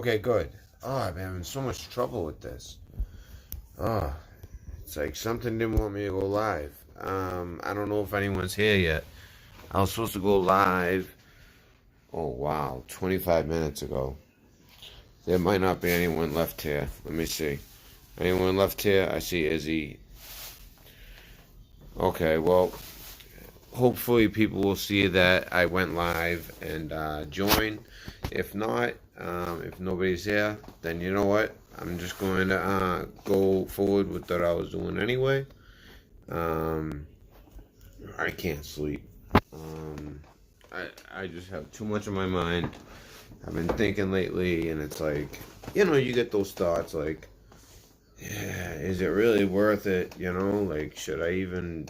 Okay, good. Oh, I'm having so much trouble with this. Oh, it's like something didn't want me to go live. I don't know if anyone's here yet. I was supposed to go live. Oh, wow, 25 minutes ago. There might not be anyone left here. Let me see. Anyone left here? I see Izzy. Okay, well, hopefully people will see that I went live and join. If not, if nobody's here, then you know what? I'm just going to go forward with what I was doing anyway. Um, I can't sleep. Um, I just have too much on my mind. I've been thinking lately, and it's like, you get those thoughts like, yeah, is it really worth it? Like, should I even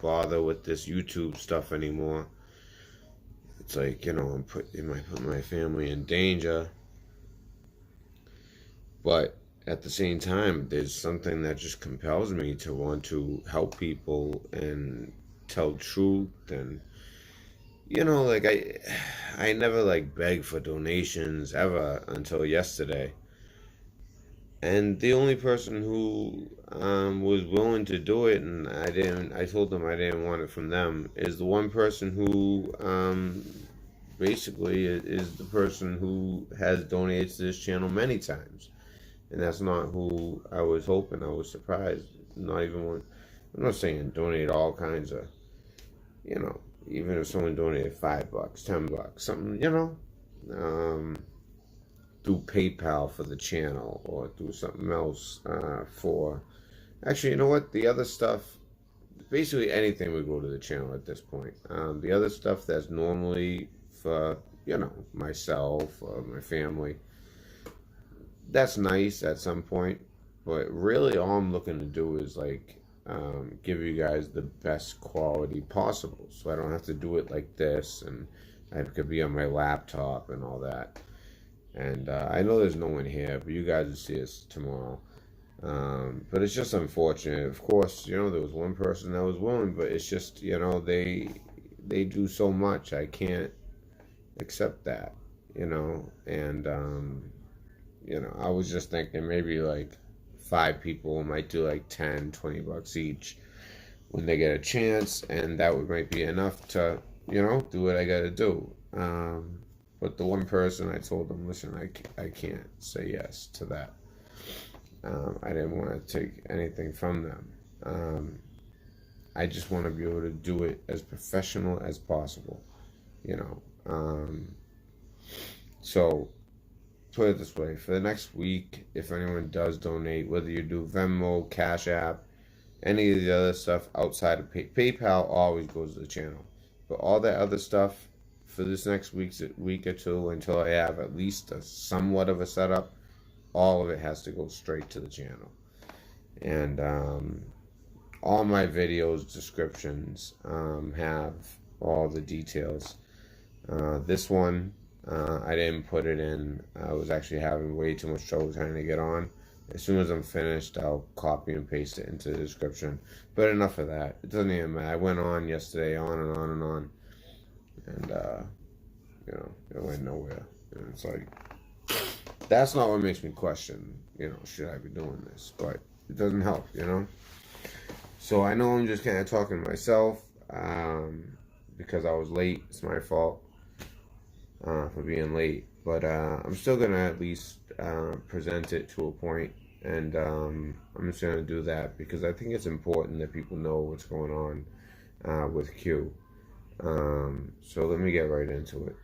bother with this YouTube stuff anymore? It's like, it might put my family in danger. But at the same time, there's something that just compels me to want to help people and tell truth. And like I never like begged for donations ever until yesterday. And the only person who was willing to do it, and I told them I didn't want it from them, is the one person who basically is the person who has donated to this channel many times. And that's not who I was hoping. I was surprised. Not even one. I'm not saying donate all kinds of, you know, even if someone donated $5, $10, something, um, through PayPal for the channel or through something else for. Actually, you know what? The other stuff, basically anything would go to the channel at this point. The other stuff that's normally for, myself or my family, that's nice at some point, but really all I'm looking to do is like give you guys the best quality possible, so I don't have to do it like this, and I could be on my laptop and all that. And I know there's no one here, but you guys will see us tomorrow. But it's just unfortunate. Of course, there was one person that was willing, but it's just they do so much. I can't accept that, and I was just thinking maybe like 5 people might do like 10, $20 each when they get a chance, and that might be enough to, do what I gotta do. But the one person, I told them, listen, I can't say yes to that. I didn't want to take anything from them. I just want to be able to do it as professional as possible, you know. So put it this way, for the next week, if anyone does donate, whether you do Venmo, Cash App, any of the other stuff outside of PayPal always goes to the channel. But all that other stuff for this next week or two, until I have at least a somewhat of a setup, all of it has to go straight to the channel. And all my videos descriptions have all the details. This one, I didn't put it in. I was actually having way too much trouble trying to get on. As soon as I'm finished, I'll copy and paste it into the description. But enough of that. It doesn't even matter. I went on yesterday, on and on and on. And, it went nowhere. And it's like, that's not what makes me question, should I be doing this? But it doesn't help, So I know I'm just kind of talking to myself because I was late. It's my fault for being late. But I'm still going to at least present it to a point. And I'm just going to do that because I think it's important that people know what's going on with Q. So let me get right into it.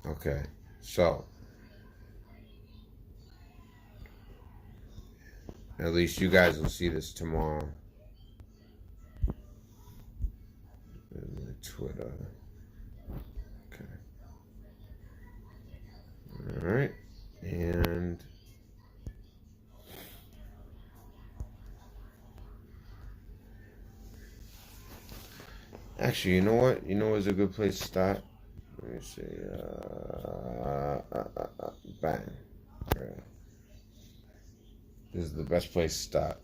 Okay, so at least you guys will see this tomorrow. Twitter. Okay. Alright. And actually, you know what? You know what's a good place to start? Let me see. Bang. This is the best place to start.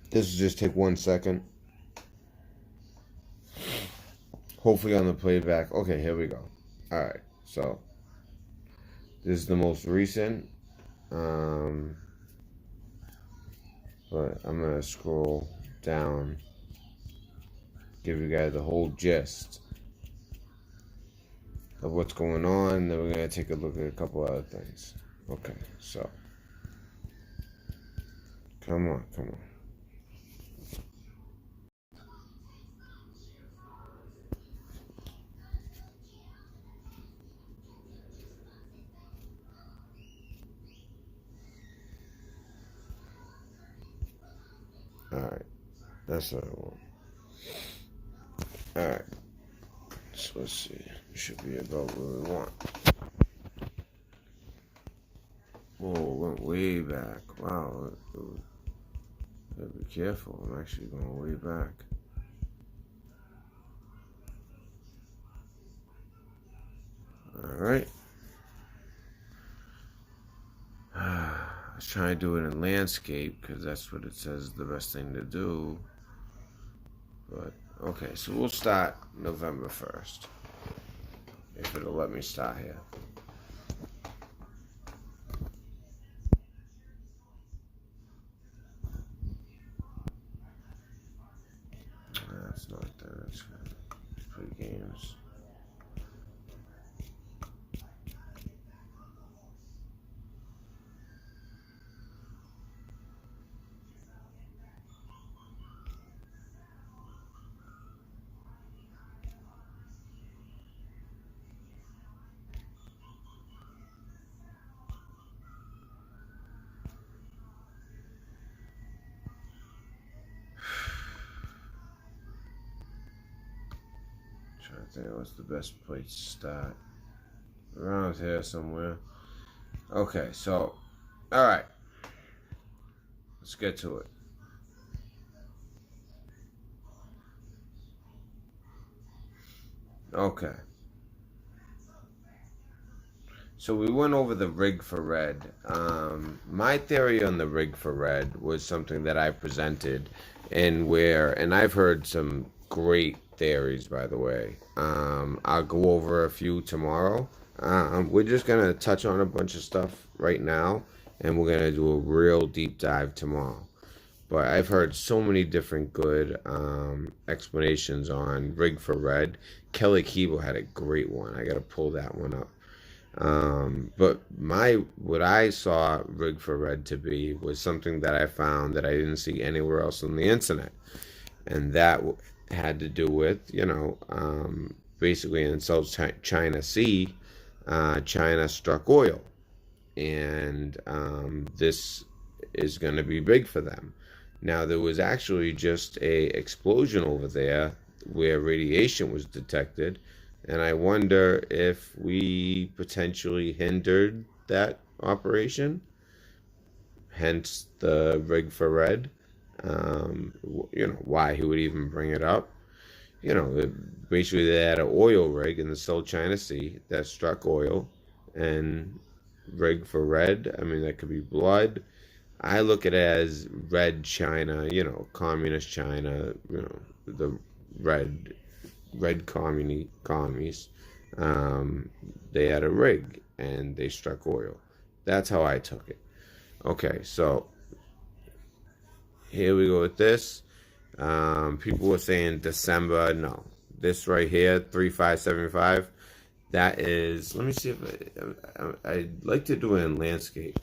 This will just take 1 second. Hopefully on the playback. Okay, here we go. Alright, so this is the most recent. But I'm going to scroll down, give you guys the whole gist of what's going on. Then we're going to take a look at a couple other things. Okay, so come on. Alright, that's what I want. Alright, so let's see. It should be about what we want. Whoa, went way back. Wow, gotta be careful. I'm actually going way back. Alright. I was trying to do it in landscape because that's what it says is the best thing to do. But, okay, so we'll start November 1st. If it'll let me start here. That's not that. That's good. Play games. Trying to think what's the best place to start. Around here somewhere. Okay, so, alright. Let's get to it. Okay. So we went over the rig for red. My theory on the rig for red was something that I presented, and I've heard some great theories, by the way. I'll go over a few tomorrow. We're just gonna touch on a bunch of stuff right now, and we're gonna do a real deep dive tomorrow. But I've heard so many different good explanations on rig for red. Kelly Keeble had a great one. I gotta pull that one up. But what I saw rig for red to be was something that I found that I didn't see anywhere else on the internet, and that had to do with basically in South China Sea, China struck oil, and this is going to be big for them. Now there was actually just a explosion over there where radiation was detected. And I wonder if we potentially hindered that operation, hence the rig for red. Why he would even bring it up. Basically they had an oil rig in the South China Sea that struck oil, and rig for red. I mean, that could be blood. I look at it as red China, communist China, the red commies, they had a rig and they struck oil. That's how I took it. Okay, so here we go with this. People were saying December. No, this right here, 3575. That is. Let me see if I'd like to do it in landscape.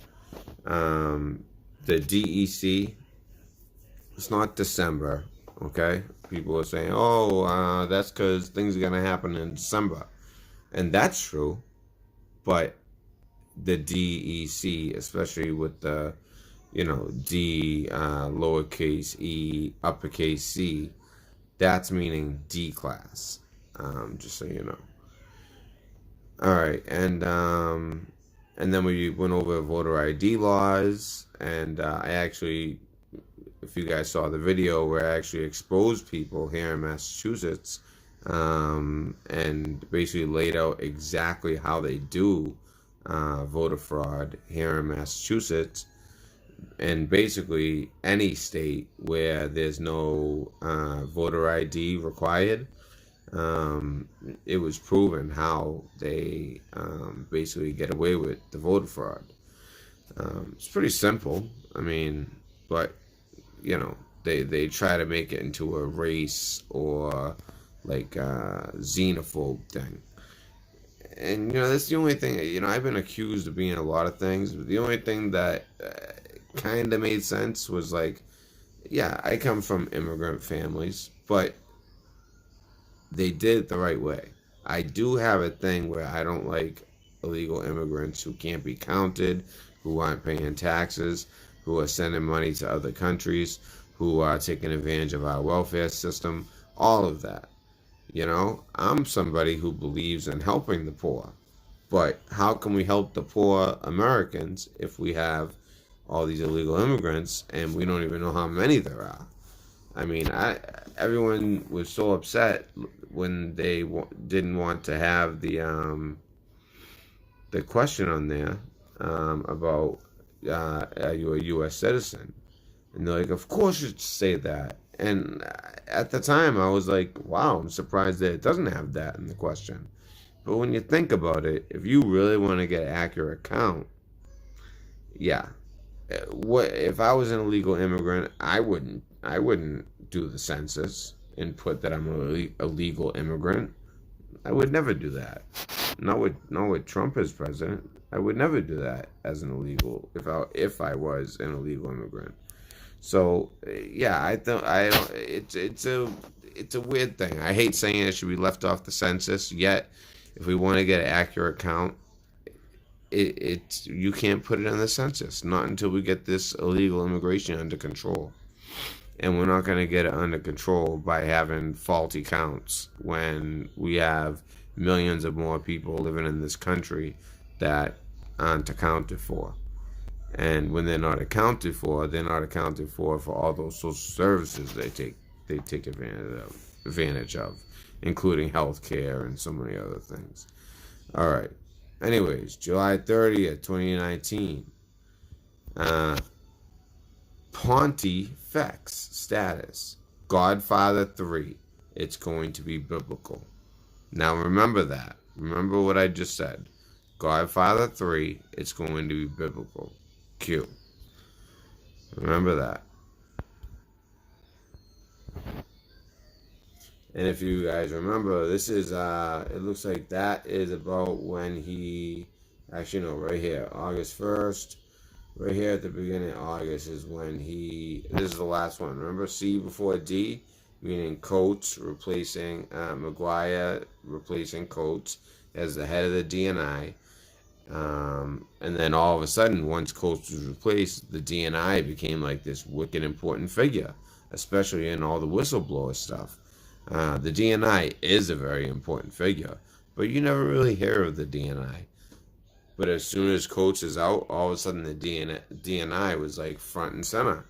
The DEC. It's not December. Okay, people are saying, "Oh, that's because things are gonna happen in December," and that's true. But the DEC, especially with the, D lowercase e uppercase C, that's meaning D class. Just so you know. All right, and then we went over voter ID laws, and I actually, if you guys saw the video where I actually exposed people here in Massachusetts, and basically laid out exactly how they do voter fraud here in Massachusetts, And basically, any state where there's no voter ID required, um, it was proven how they basically get away with the voter fraud. It's pretty simple. I mean, but you know, they try to make it into a race or like a xenophobe thing. And that's the only thing. I've been accused of being a lot of things, but the only thing that kind of made sense was like, yeah, I come from immigrant families, but they did it the right way. I do have a thing where I don't like illegal immigrants who can't be counted, who aren't paying taxes, who are sending money to other countries, who are taking advantage of our welfare system, all of that. I'm somebody who believes in helping the poor. But how can we help the poor Americans if we have all these illegal immigrants and we don't even know how many there are? I mean, everyone was so upset when they didn't want to have the question on there about are you a U.S. citizen? And they're like, of course you should say that. And at the time, I was like, wow, I'm surprised that it doesn't have that in the question. But when you think about it, if you really want to get an accurate count, yeah. What if I was an illegal immigrant? I wouldn't do the census and put that I'm an illegal immigrant. I would never do that. Not with Trump as president. I would never do that as an illegal if I was an illegal immigrant. So yeah, I don't. It's a weird thing. I hate saying it should be left off the census. Yet, if we want to get an accurate count, you can't put it in the census. Not until we get this illegal immigration under control. And we're not going to get it under control by having faulty counts when we have millions of more people living in this country that aren't accounted for. And when they're not accounted for, they're not accounted for all those social services they take advantage of, including health care and so many other things. All right. Anyways, July 30th, 2019. Pontifex status. Godfather 3. It's going to be biblical. Now remember that. Remember what I just said. Godfather 3. It's going to be biblical. Q. Remember that. And if you guys remember, this is, it looks like that is about when he, actually no, right here, August 1st, right here at the beginning of August is when this is the last one. Remember C before D, meaning Coates replacing, McGuire replacing Coates as the head of the DNI. And then all of a sudden, once Coates was replaced, the DNI became like this wicked important figure, especially in all the whistleblower stuff. The DNI is a very important figure, but you never really hear of the DNI. But as soon as Coates is out, all of a sudden the DNI was like front and center,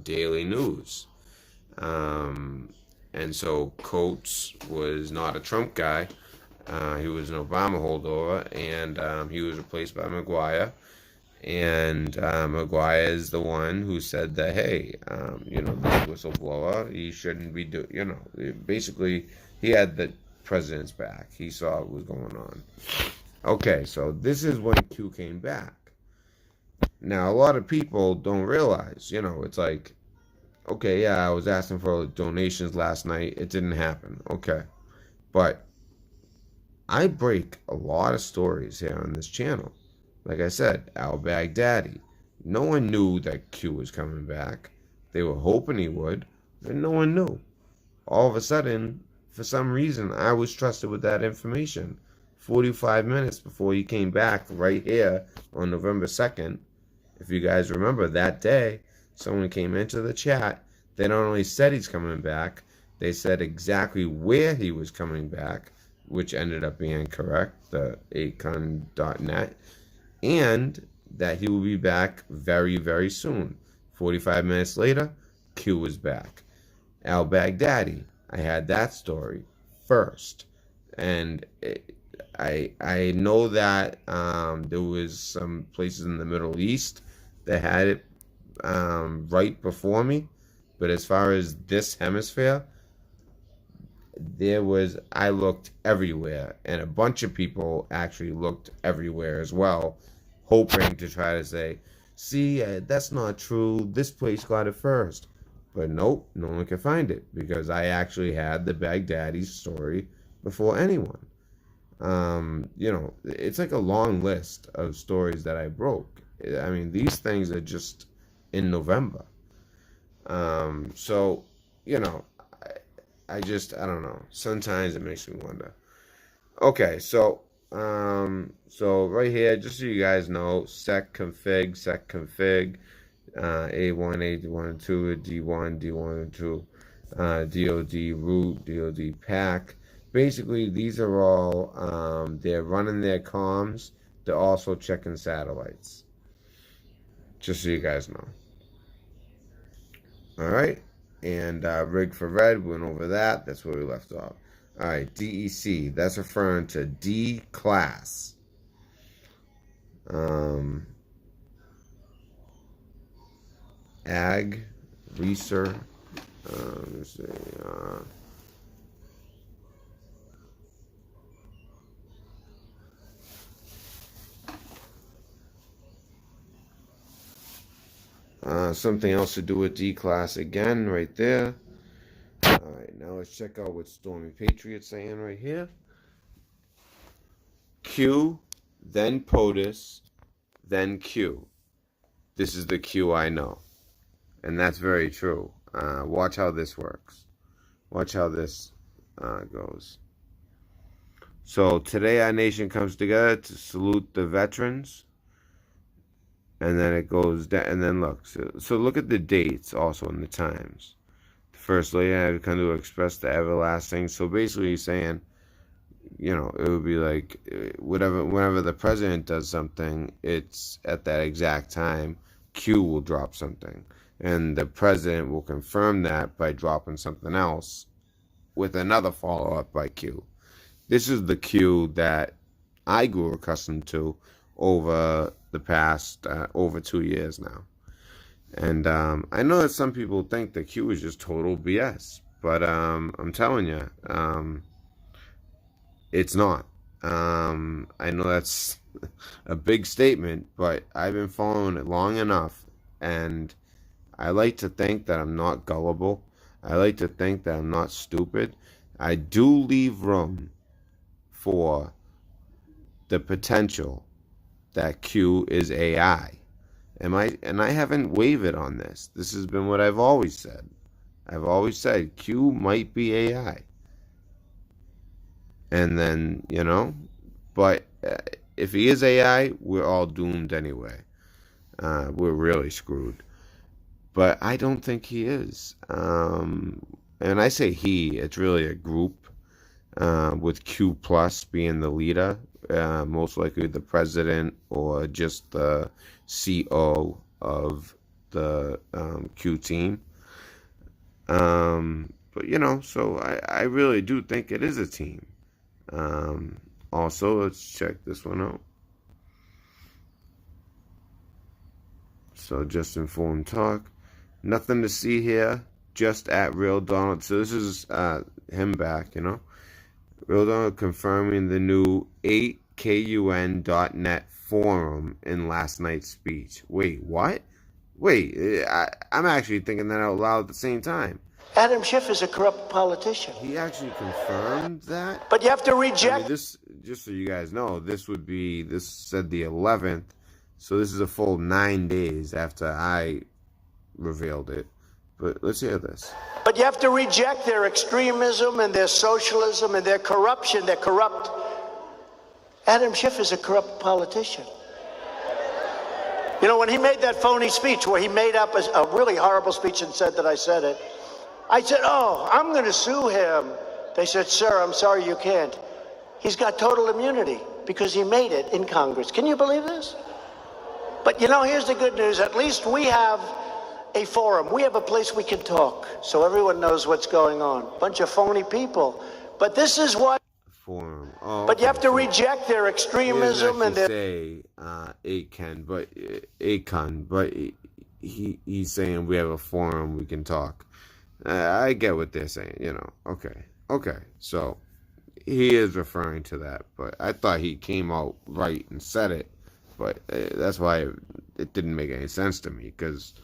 daily news. And so Coates was not a Trump guy. He was an Obama holdover, and he was replaced by McGuire. And McGuire is the one who said that, hey, this whistleblower, he shouldn't be basically, he had the president's back. He saw what was going on. Okay, so this is when Q came back. Now, a lot of people don't realize, it's like, okay, yeah, I was asking for donations last night. It didn't happen. Okay. But I break a lot of stories here on this channel. Like I said, al-Baghdadi. No one knew that Q was coming back. They were hoping he would, but no one knew. All of a sudden, for some reason, I was trusted with that information. 45 minutes before he came back right here on November 2nd. If you guys remember that day, someone came into the chat. They not only said he's coming back, they said exactly where he was coming back, which ended up being correct, the acon.net, and that he will be back very, very soon. 45 minutes later, Q was back. Al-Baghdadi, I had that story first. And I know that there was some places in the Middle East that had it right before me. But as far as this hemisphere, I looked everywhere, and a bunch of people actually looked everywhere as well, hoping to try to say, see, that's not true, this place got it first. But nope, no one could find it, because I actually had the Baghdadi's story before anyone. It's like a long list of stories that I broke. I mean, these things are just in November. So, you know, I don't know. Sometimes it makes me wonder. Okay, so right here, just so you guys know, secconfig, A1, A1, 2, D1, D1, 2, DOD root, DOD pack. Basically, these are all, they're running their comms. They're also checking satellites. Just so you guys know. All right. And rig for red, went over that. That's where we left off. All right, DEC. That's referring to D class. Ag, research. Let's see. Something else to do with D class again, right there. All right, now let's check out what Stormy Patriot's saying right here. Q, then POTUS, then Q. This is the Q I know. And that's very true. Watch how this works. Watch how this goes. So today our nation comes together to salute the veterans. And then it goes down, and then look. So look at the dates also in the times. The first lady had come to express the everlasting. So basically he's saying, it would be like whenever the president does something, it's at that exact time, Q will drop something. And the president will confirm that by dropping something else with another follow-up by Q. This is the Q that I grew accustomed to over the past over 2 years now. And I know that some people think that Q is just total BS, but I'm telling you, it's not. I know that's a big statement, but I've been following it long enough, and I like to think that I'm not gullible. I like to think that I'm not stupid. I do leave room for the potential that Q is AI. And I haven't wavered on this. This has been what I've always said. I've always said Q might be AI. And then, but if he is AI, we're all doomed anyway. We're really screwed. But I don't think he is. And I say he, it's really a group, with Q plus being the leader. Most likely the president or just the CO of the Q team. But, so I really do think it is a team. Also, let's check this one out. So, just informed talk. Nothing to see here, just at Real Donald. So, this is him back, Real Donald confirming the new 8kun.net forum in last night's speech. Wait, what? Wait, I'm actually thinking that out loud at the same time. Adam Schiff is a corrupt politician. He actually confirmed that? But you have to reject... this, just so you guys know, this said the 11th, so this is a full 9 days after I revealed it. But let's hear this. But you have to reject their extremism and their socialism and their corruption. They're corrupt. Adam Schiff is a corrupt politician. When he made that phony speech where he made up a really horrible speech and said that I said it, I said, I'm going to sue him. They said, sir, I'm sorry, you can't. He's got total immunity because he made it in Congress. Can you believe this? But here's the good news. At least we have a forum. We have a place we can talk so everyone knows what's going on. Bunch of phony people. But this is what... forum. Oh, But you okay. have to So reject their he extremism doesn't and their. actually say Akon, but he's saying we have a forum, we can talk. I get what they're saying, Okay, so he is referring to that, but I thought he came out right and said it, but that's why it didn't make any sense to me, because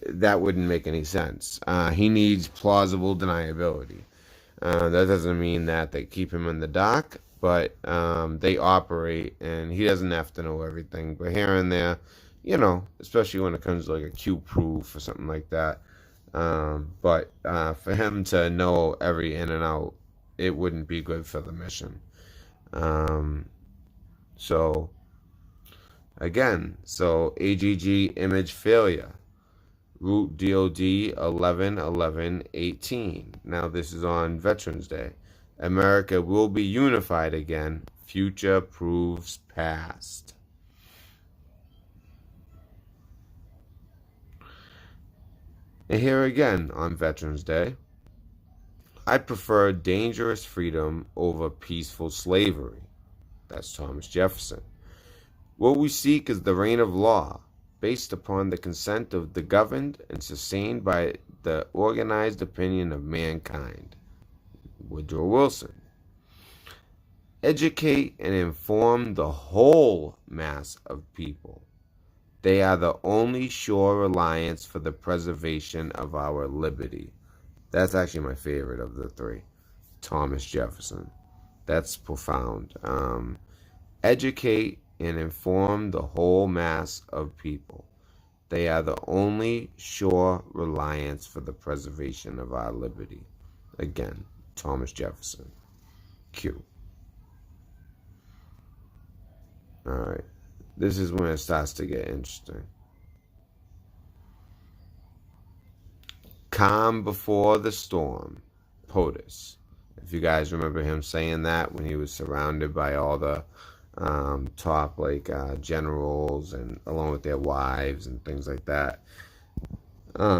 that wouldn't make any sense. He needs plausible deniability. That doesn't mean that they keep him in the dock, but they operate, and he doesn't have to know everything. But here and there, especially when it comes to like a Q proof or something like that. But for him to know every in and out, it wouldn't be good for the mission. So again, AGG image failure. Root DOD 11/11/18. Now this is on Veterans Day. America will be unified again. Future proves past. And here again on Veterans Day. I prefer dangerous freedom over peaceful slavery. That's Thomas Jefferson. What we seek is the reign of law, based upon the consent of the governed and sustained by the organized opinion of mankind. Woodrow Wilson. Educate and inform the whole mass of people. They are the only sure reliance for the preservation of our liberty. That's actually my favorite of the three. Thomas Jefferson. That's profound. Educate and inform the whole mass of people. They are the only sure reliance for the preservation of our liberty. Again, Thomas Jefferson. Q. Alright. This is when it starts to get interesting. Calm before the storm. POTUS. If you guys remember him saying that when he was surrounded by all the top generals, and along with their wives and things like that,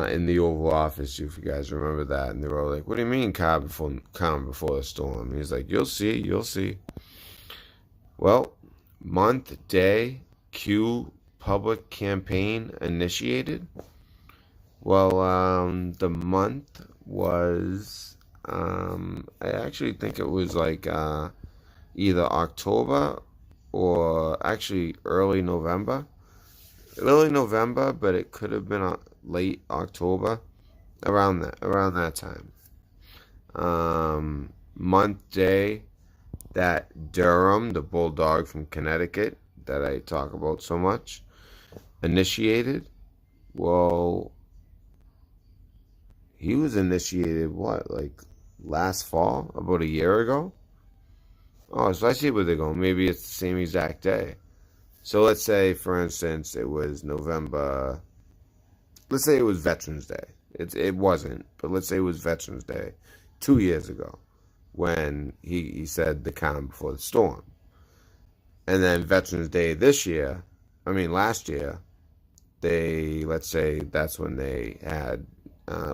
in the Oval Office, if you guys remember that. And they were all like, what do you mean calm before the storm? And he's like, you'll see. Well, month, day, Q public campaign initiated. Well, the month was, I actually think it was either October or actually early November. But it could have been late October, around that time. Month, day, that Durham, the bulldog from Connecticut that I talk about so much, initiated. Well, he was initiated last fall, about a year ago? Oh, so I see where they're going. Maybe it's the same exact day. So let's say, for instance, it was November. Let's say it was Veterans Day. It wasn't, but let's say it was Veterans Day 2 years ago when he said the calm before the storm. And then Veterans Day last year, let's say that's when they had,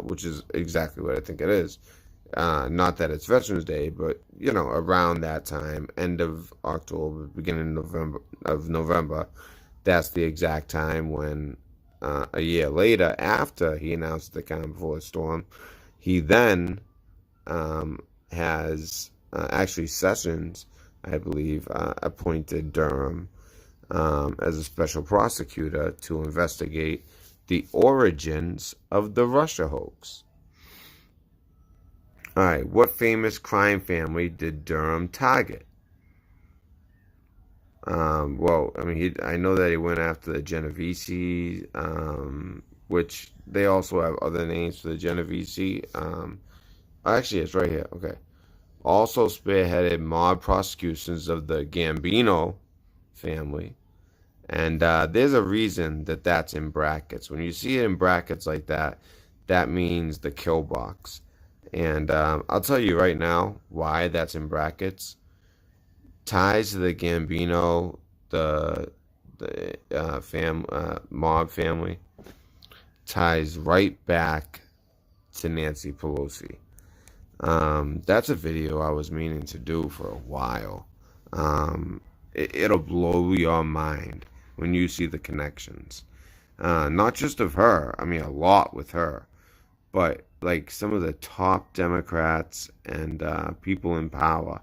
which is exactly what I think it is. Not that it's Veterans Day, but around that time, end of October, beginning of November, that's the exact time when a year later, after he announced the calm before the storm, he then has actually Sessions, I believe, appointed Durham as a special prosecutor to investigate the origins of the Russia hoax. All right, what famous crime family did Durham target? I know that he went after the Genovese, which they also have other names for the Genovese. Actually, it's right here. Okay. Also spearheaded mob prosecutions of the Gambino family. And there's a reason that that's in brackets. When you see it in brackets like that, that means the kill box. And I'll tell you right now why that's in brackets. Ties to the Gambino, the mob family, ties right back to Nancy Pelosi. That's a video I was meaning to do for a while. It'll blow your mind when you see the connections. Not just of her, I mean, a lot with her, but like some of the top Democrats and people in power.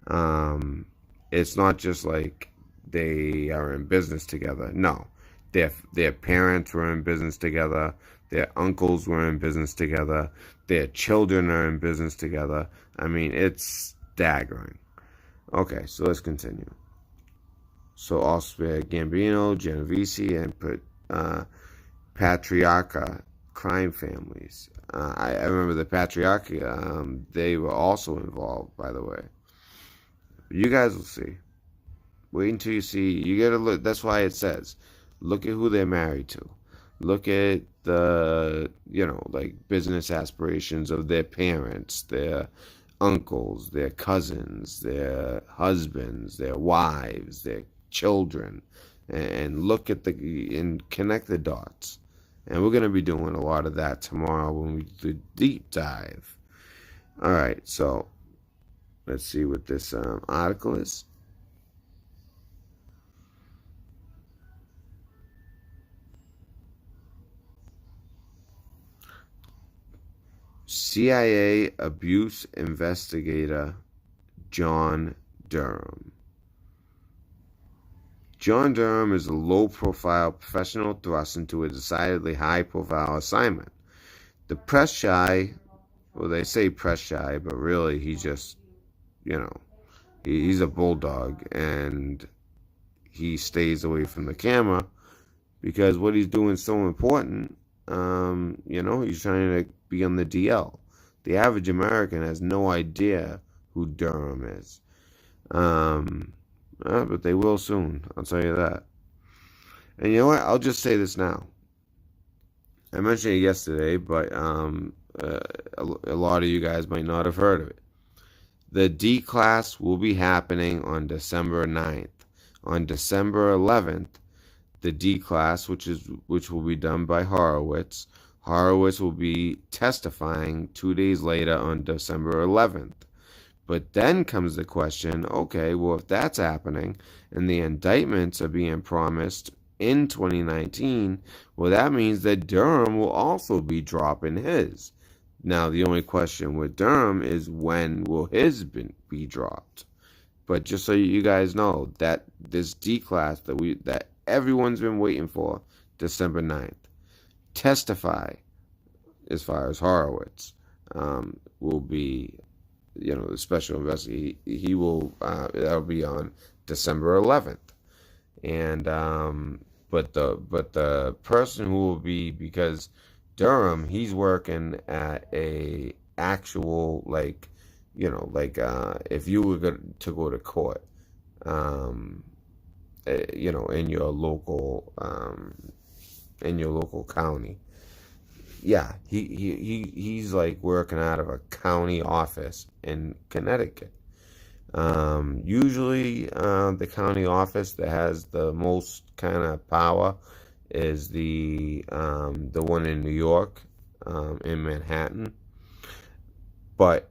Um, it's not just like they are in business together. No, their parents were in business together. Their uncles were in business together. Their children are in business together. I mean, it's staggering. Okay, so let's continue. So Austria, Gambino, Genovese, and Patriarcha crime families. I remember the Patriarcha. They were also involved, by the way. You guys will see. Wait until you see. You gotta look. That's why it says, look at who they're married to. Look at the, like business aspirations of their parents, their uncles, their cousins, their husbands, their wives, their children, and look at and connect the dots. And we're gonna be doing a lot of that tomorrow when we do the deep dive. All right, so let's see what this article is. CIA abuse investigator John Durham. John Durham is a low-profile professional thrust into a decidedly high-profile assignment. The press shy, well, they say press shy, but really he's just, he's a bulldog, and he stays away from the camera because what he's doing is so important. He's trying to be on the DL. The average American has no idea who Durham is. But they will soon, I'll tell you that. And you know what? I'll just say this now. I mentioned it yesterday, but a lot of you guys might not have heard of it. The D class will be happening on December 9th. On December 11th, the D class, which will be done by Horowitz. Horowitz will be testifying 2 days later on December 11th. But then comes the question, okay, well, if that's happening and the indictments are being promised in 2019, well, that means that Durham will also be dropping his. Now, the only question with Durham is when will his be dropped? But just so you guys know, that this D class that everyone's been waiting for, December 9th, testify as far as Horowitz will be, the special investigator. He will, that'll be on December 11th. And, but the person who will be, because Durham, he's working at a actual, if you were to go to court, in your local county. Yeah, he's like working out of a county office in Connecticut. Usually, the county office that has the most kind of power is the one in New York, in Manhattan. But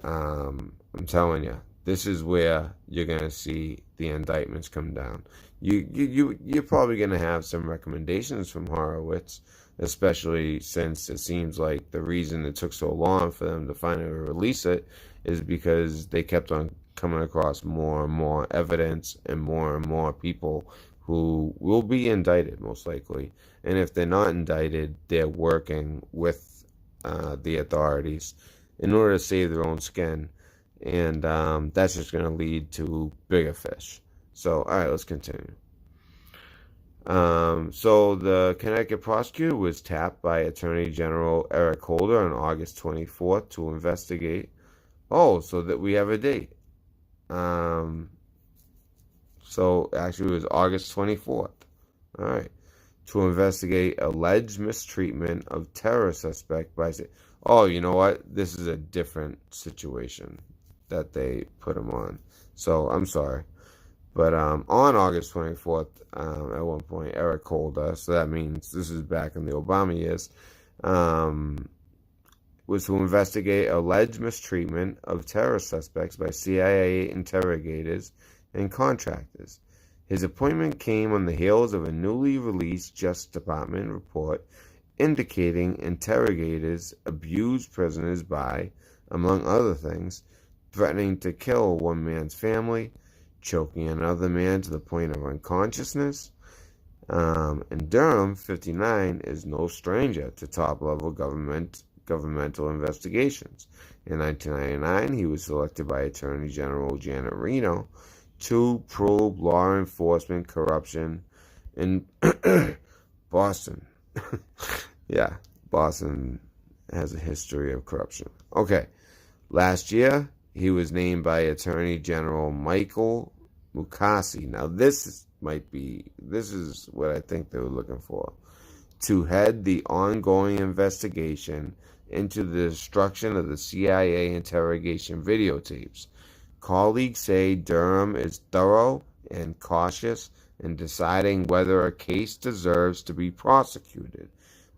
I'm telling you, this is where you're gonna see the indictments come down. You're probably gonna have some recommendations from Horowitz, especially since it seems like the reason it took so long for them to finally release it is because they kept on coming across more and more evidence and more people who will be indicted most likely. And if they're not indicted, they're working with the authorities in order to save their own skin. And that's just going to lead to bigger fish. So, all right, let's continue. So the Connecticut prosecutor was tapped by Attorney General Eric Holder on August 24th to investigate. Oh, so that we have a date. So actually it was August 24th. All right. To investigate alleged mistreatment of terror suspect by... Oh, you know what? This is a different situation that they put him on. So, I'm sorry. But on August 24th, at one point, Eric Holder, so that means this is back in the Obama years, was to investigate alleged mistreatment of terror suspects by CIA interrogators and contractors. His appointment came on the heels of a newly released Justice Department report indicating interrogators abused prisoners by, among other things, threatening to kill one man's family, choking another man to the point of unconsciousness. And Durham, 59, is no stranger to top-level governmental investigations. In 1999, he was selected by Attorney General Janet Reno to probe law enforcement corruption in Boston. Yeah, Boston has a history of corruption. Okay, last year, he was named by Attorney General Michael Mukasey. Now, this is what I think they were looking for, to head the ongoing investigation into the destruction of the CIA interrogation videotapes. Colleagues say Durham is thorough and cautious in deciding whether a case deserves to be prosecuted.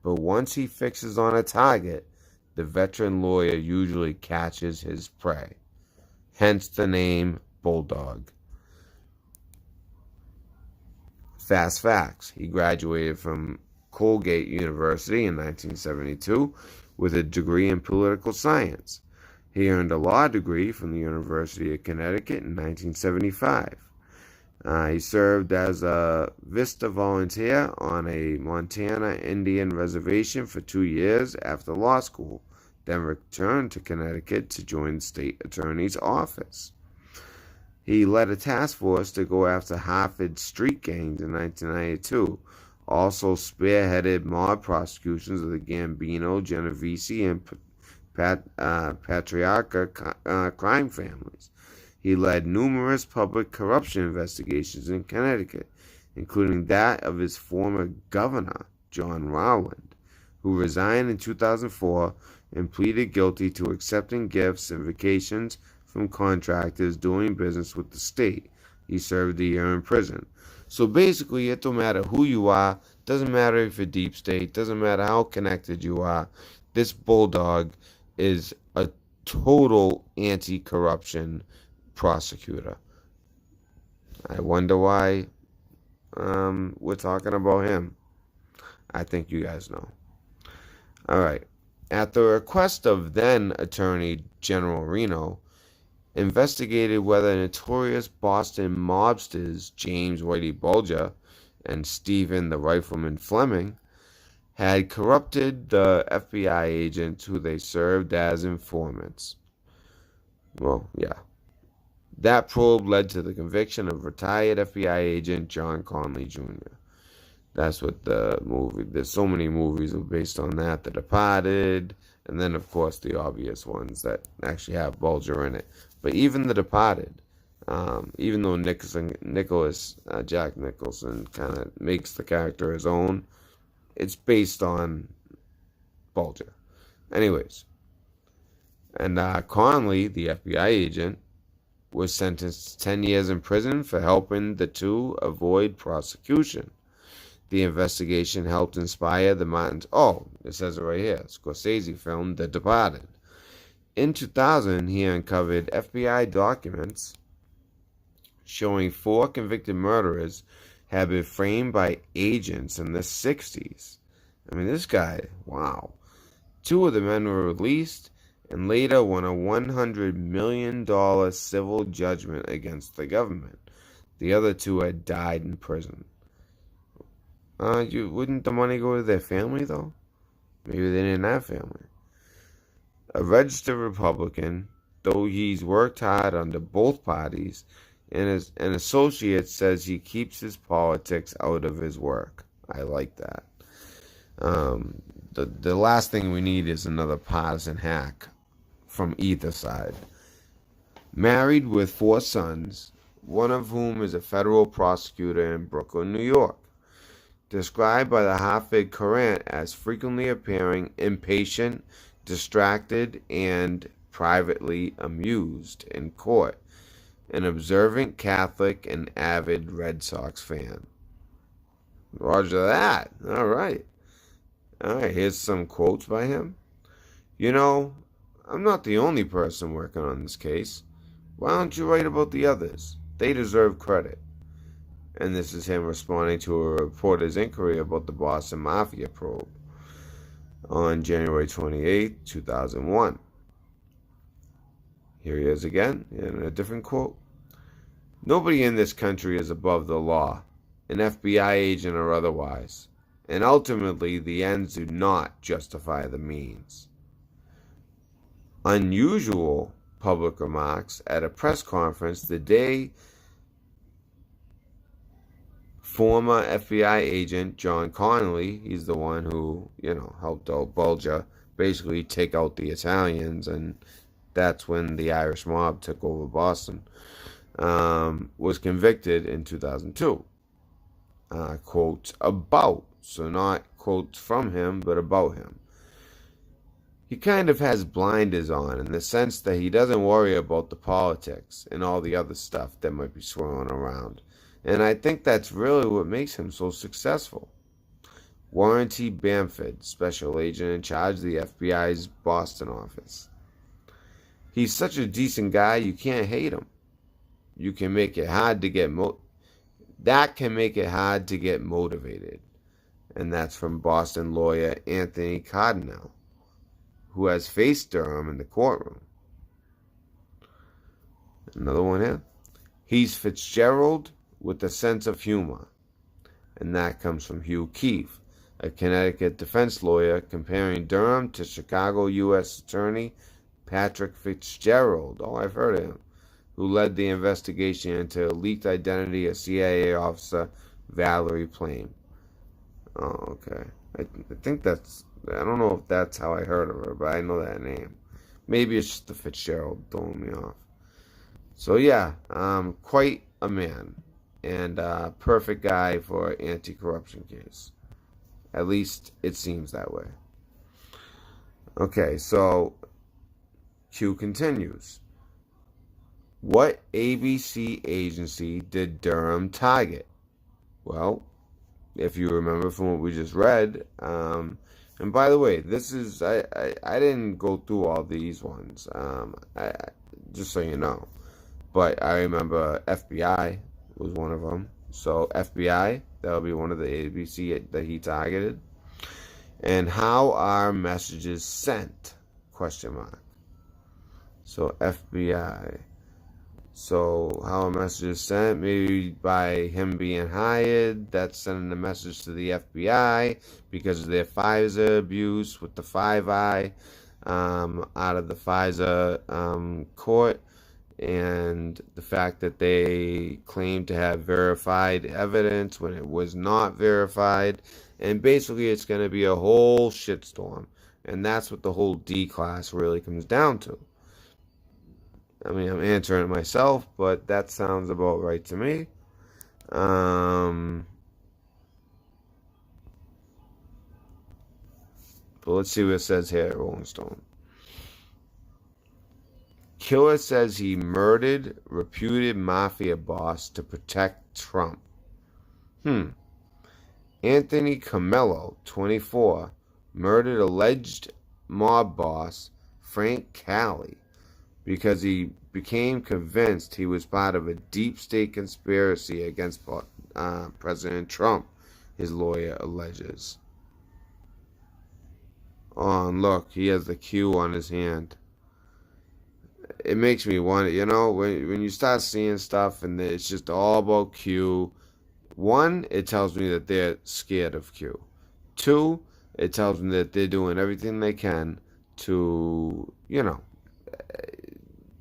But once he fixes on a target, the veteran lawyer usually catches his prey. Hence the name Bulldog. Fast facts. He graduated from Colgate University in 1972 with a degree in political science. He earned a law degree from the University of Connecticut in 1975. He served as a Vista volunteer on a Montana Indian reservation for 2 years after law school, then returned to Connecticut to join the state attorney's office. He led a task force to go after Hartford street gangs in 1992, also spearheaded mob prosecutions of the Gambino, Genovese, and Patriarca crime families. He led numerous public corruption investigations in Connecticut, including that of his former governor, John Rowland, who resigned in 2004 and pleaded guilty to accepting gifts and vacations from contractors doing business with the state. He served a year in prison. So basically, it don't matter who you are, doesn't matter if you're deep state, doesn't matter how connected you are, this Bulldog is a total anti-corruption prosecutor. I wonder why we're talking about him. I think you guys know. All right. At the request of then Attorney General Reno, investigated whether notorious Boston mobsters James Whitey Bulger and Stephen the Rifleman Fleming had corrupted the FBI agents who they served as informants. Well, yeah. That probe led to the conviction of retired FBI agent John Conley Jr. That's what the movie, there's so many movies based on that. The Departed, and then, of course, the obvious ones that actually have Bulger in it. But even The Departed, even though Jack Nicholson kind of makes the character his own, it's based on Bulger. Anyways, and Conley, the FBI agent, was sentenced to 10 years in prison for helping the two avoid prosecution. The investigation helped inspire the Martins. Oh, it says it right here. Scorsese film The Departed. In 2000, he uncovered FBI documents showing 4 convicted murderers had been framed by agents in the 60s. I mean, this guy, wow. 2 of the men were released and later won a $100 million civil judgment against the government. The other 2 had died in prison. Wouldn't the money go to their family, though? Maybe they didn't have family. A registered Republican, though he's worked hard under both parties, and an associate says he keeps his politics out of his work. I like that. The last thing we need is another partisan hack from either side. Married with 4 sons, one of whom is a federal prosecutor in Brooklyn, New York. Described by the Hartford Courant as frequently appearing impatient, distracted, and privately amused in court. An observant Catholic and avid Red Sox fan. Roger that. All right. Here's some quotes by him. You know, I'm not the only person working on this case. Why don't you write about the others? They deserve credit. And this is him responding to a reporter's inquiry about the Boston Mafia probe on January 28, 2001. Here he is again in a different quote. Nobody in this country is above the law, an FBI agent or otherwise, and ultimately the ends do not justify the means. Unusual public remarks at a press conference the day former FBI agent John Connolly, he's the one who, helped out Bulger basically take out the Italians, and that's when the Irish mob took over Boston, was convicted in 2002. Quotes about, so not quotes from him, but about him. He kind of has blinders on in the sense that he doesn't worry about the politics and all the other stuff that might be swirling around. And I think that's really what makes him so successful. Warren T. Bamford, special agent in charge of the FBI's Boston office. He's such a decent guy, you can't hate him. You can make it hard to get that can make it hard to get motivated. And that's from Boston lawyer Anthony Cardinal, who has faced Durham in the courtroom. Another one here. He's Fitzgerald with a sense of humor. And that comes from Hugh Keefe, a Connecticut defense lawyer, comparing Durham to Chicago U.S. Attorney Patrick Fitzgerald. Oh, I've heard of him. Who led the investigation into leaked identity of CIA officer Valerie Plame. Oh, okay. I think that's, I don't know if that's how I heard of her, but I know that name. Maybe it's just the Fitzgerald throwing me off. So yeah, quite a man, and perfect guy for an anti-corruption case. At least it seems that way. Okay, so Q continues. What ABC agency did Durham target? Well, if you remember from what we just read, and by the way, this is, I didn't go through all these ones, just so you know, but I remember FBI was one of them. So FBI, that'll be one of the ABC that he targeted. And how are messages sent? Question mark. So FBI. So how a message is sent, maybe by him being hired, that's sending a message to the FBI because of their FISA abuse with the Five Eye out of the FISA court, and the fact that they claim to have verified evidence when it was not verified. And basically it's going to be a whole shitstorm, and that's what the whole D class really comes down to. I mean, I'm answering it myself, but that sounds about right to me. But let's see what it says here at Rolling Stone. Killer says he murdered reputed mafia boss to protect Trump. Anthony Camello, 24, murdered alleged mob boss Frank Cali because he became convinced he was part of a deep state conspiracy against President Trump, his lawyer alleges. Oh, and look, he has the Q on his hand. It makes me wonder, when you start seeing stuff and it's just all about Q, one, it tells me that they're scared of Q. Two, it tells me that they're doing everything they can to,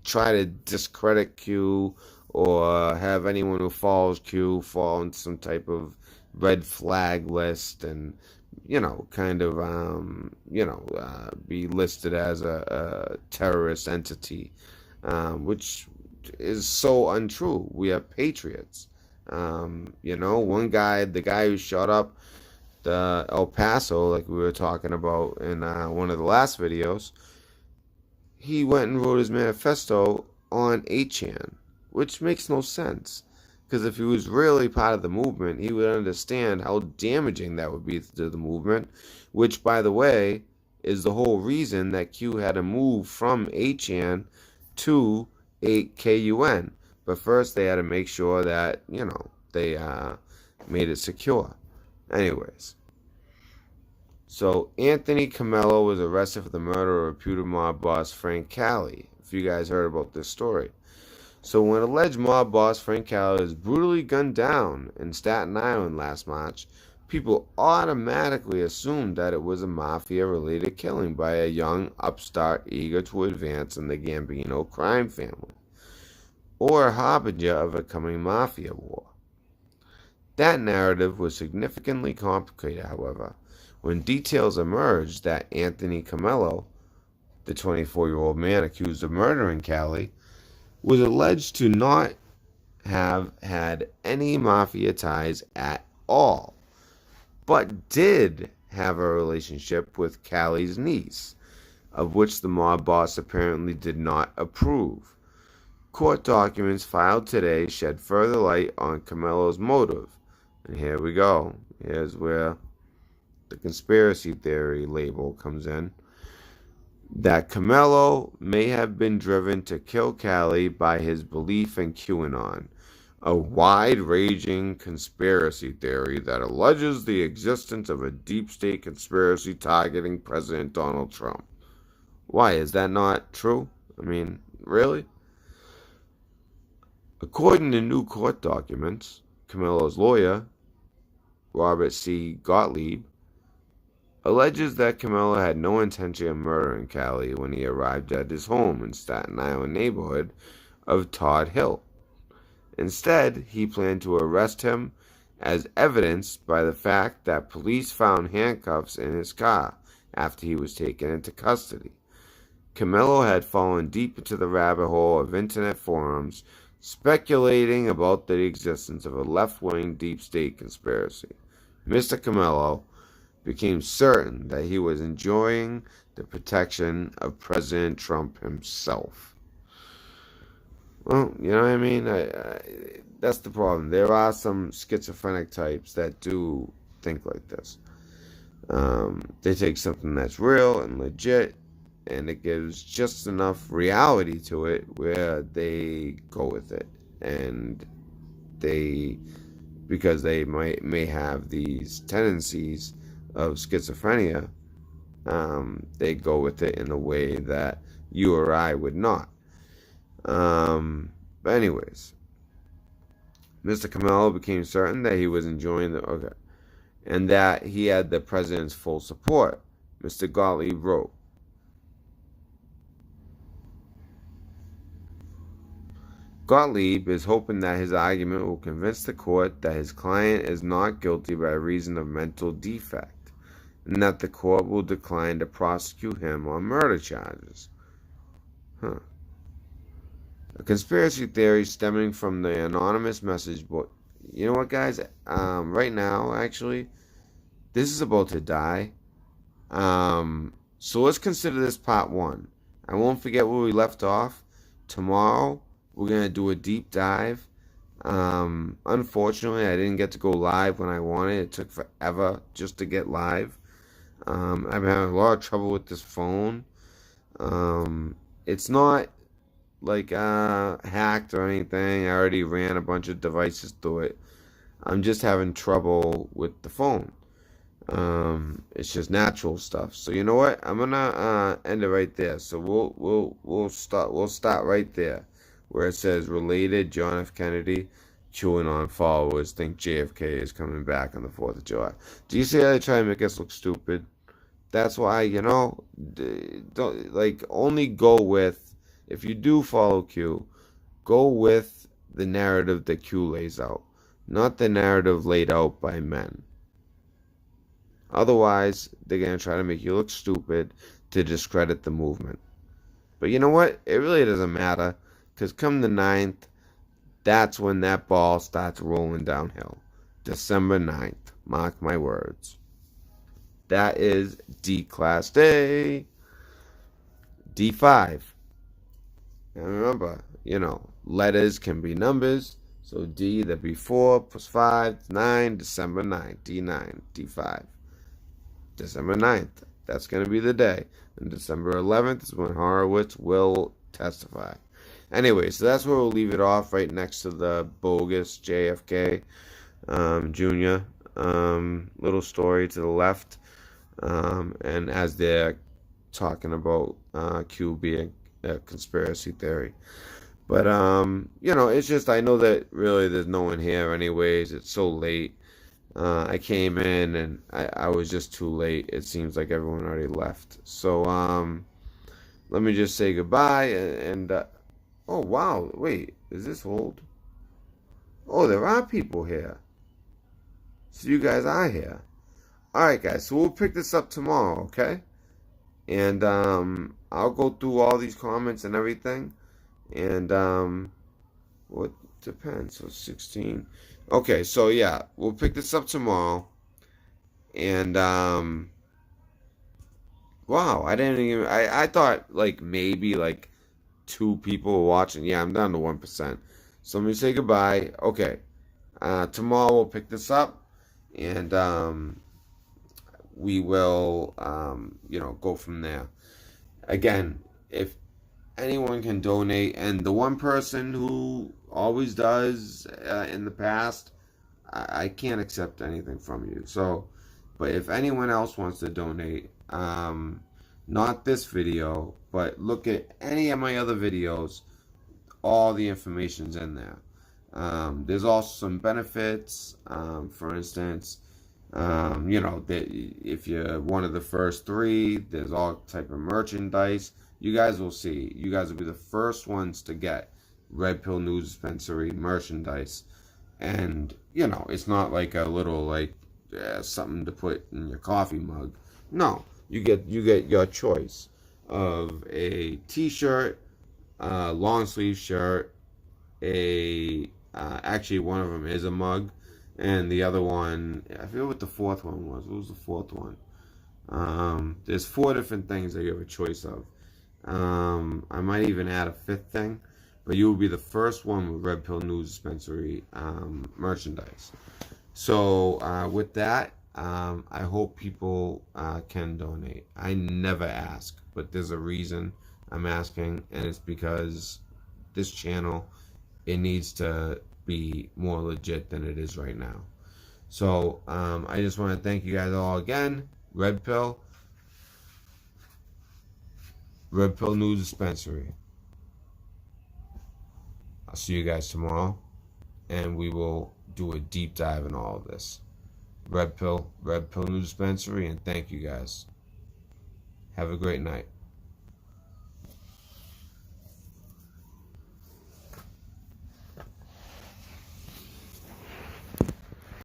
try to discredit Q or have anyone who follows Q fall into some type of red flag list and, be listed as a terrorist entity, which is so untrue. We are patriots. One guy, the guy who shot up the El Paso, like we were talking about in one of the last videos, he went and wrote his manifesto on 8chan, which makes no sense. Because if he was really part of the movement, he would understand how damaging that would be to the movement, which, by the way, is the whole reason that Q had to move from HN to 8KUN. But first they had to make sure that, they made it secure. Anyways. So Anthony Camello was arrested for the murder of reputed mob boss Frank Cali. If you guys heard about this story. So when alleged mob boss Frank Cali was brutally gunned down in Staten Island last March, people automatically assumed that it was a mafia-related killing by a young upstart eager to advance in the Gambino crime family, or a harbinger of a coming mafia war. That narrative was significantly complicated, however, when details emerged that Anthony Camello, the 24-year-old man accused of murdering Cali, was alleged to not have had any mafia ties at all, but did have a relationship with Cali's niece, of which the mob boss apparently did not approve. Court documents filed today shed further light on Camello's motive. And here we go. Here's where the conspiracy theory label comes in. That Camello may have been driven to kill Cali by his belief in QAnon, a wide-ranging conspiracy theory that alleges the existence of a deep state conspiracy targeting President Donald Trump. Why, is that not true? I mean, really? According to new court documents, Camello's lawyer, Robert C. Gottlieb, alleges that Camello had no intention of murdering Cali when he arrived at his home in Staten Island neighborhood of Todd Hill. Instead, he planned to arrest him, as evidenced by the fact that police found handcuffs in his car after he was taken into custody. Camello had fallen deep into the rabbit hole of internet forums speculating about the existence of a left-wing deep state conspiracy. Mr. Camello became certain that he was enjoying the protection of President Trump himself. Well, you know what I mean? That's the problem. There are some schizophrenic types that do think like this. They take something that's real and legit, and it gives just enough reality to it where they go with it. And because they may have these tendencies of schizophrenia, they go with it in a way that you or I would not. But anyways, Mr. Camello became certain that he was enjoying and that he had the president's full support. Mr. Gottlieb wrote, Gottlieb is hoping that his argument will convince the court that his client is not guilty by reason of mental defect, and that the court will decline to prosecute him on murder charges. A conspiracy theory stemming from the anonymous message board. You know what, guys? Right now, actually, this is about to die. So let's consider this part one. I won't forget where we left off. Tomorrow, we're going to do a deep dive. Unfortunately, I didn't get to go live when I wanted. It took forever just to get live. I've been having a lot of trouble with this phone. It's not like hacked or anything. I already ran a bunch of devices through it. I'm just having trouble with the phone. It's just natural stuff. So you know what? I'm gonna end it right there. So we'll start right there, where it says related John F. Kennedy, QAnon followers think JFK is coming back on the 4th of July. Do you see how they try to make us look stupid? That's why, don't only go with, if you do follow Q, go with the narrative that Q lays out, not the narrative laid out by men. Otherwise, they're going to try to make you look stupid to discredit the movement. But you know what? It really doesn't matter, because come the 9th, that's when that ball starts rolling downhill. December 9th. Mark my words. That is D-Class Day. D5. And remember, letters can be numbers. So D, that'd be 4 plus 5, 9, December 9th. D9, D5. December 9th. That's going to be the day. And December 11th is when Horowitz will testify. Anyway, so that's where we'll leave it off, right next to the bogus JFK Jr. Little story to the left. And as they're talking about Q being a conspiracy theory. But, it's just, I know that really there's no one here anyways. It's so late. I came in and I was just too late. It seems like everyone already left. So, let me just say goodbye. And oh, wow. Wait, is this old? Oh, there are people here. So you guys are here. All right, guys. So we'll pick this up tomorrow, okay? And I'll go through all these comments and everything. And what depends. So 16. Okay, so yeah, we'll pick this up tomorrow. And wow, I didn't even I thought like maybe like 2 people were watching. Yeah, I'm down to 1%. So let me say goodbye. Okay. Tomorrow we'll pick this up and we will go from there. Again, if anyone can donate, and the one person who always does in the past, I can't accept anything from you. So, but if anyone else wants to donate, not this video, but look at any of my other videos, all the information's in there. There's also some benefits, for instance, that if you're one of the first 3, there's all type of merchandise. You guys will see. You guys will be the first ones to get Red Pill News Dispensary merchandise. And, it's not like a little, something to put in your coffee mug. No, you get your choice of a t-shirt, long sleeve shirt, actually one of them is a mug, and the other one, I forget what the 4th one was. What was the 4th one? There's 4 different things that you have a choice of. I might even add a 5th thing, but you will be the first one with Red Pill News Dispensary merchandise. So with that, I hope people can donate. I never ask, but there's a reason I'm asking, and it's because this channel, it needs to be more legit than it is right now. So I just want to thank you guys all again. Red Pill News Dispensary. I'll see you guys tomorrow, and we will do a deep dive in all of this. Red Pill News Dispensary, and thank you guys. Have a great night.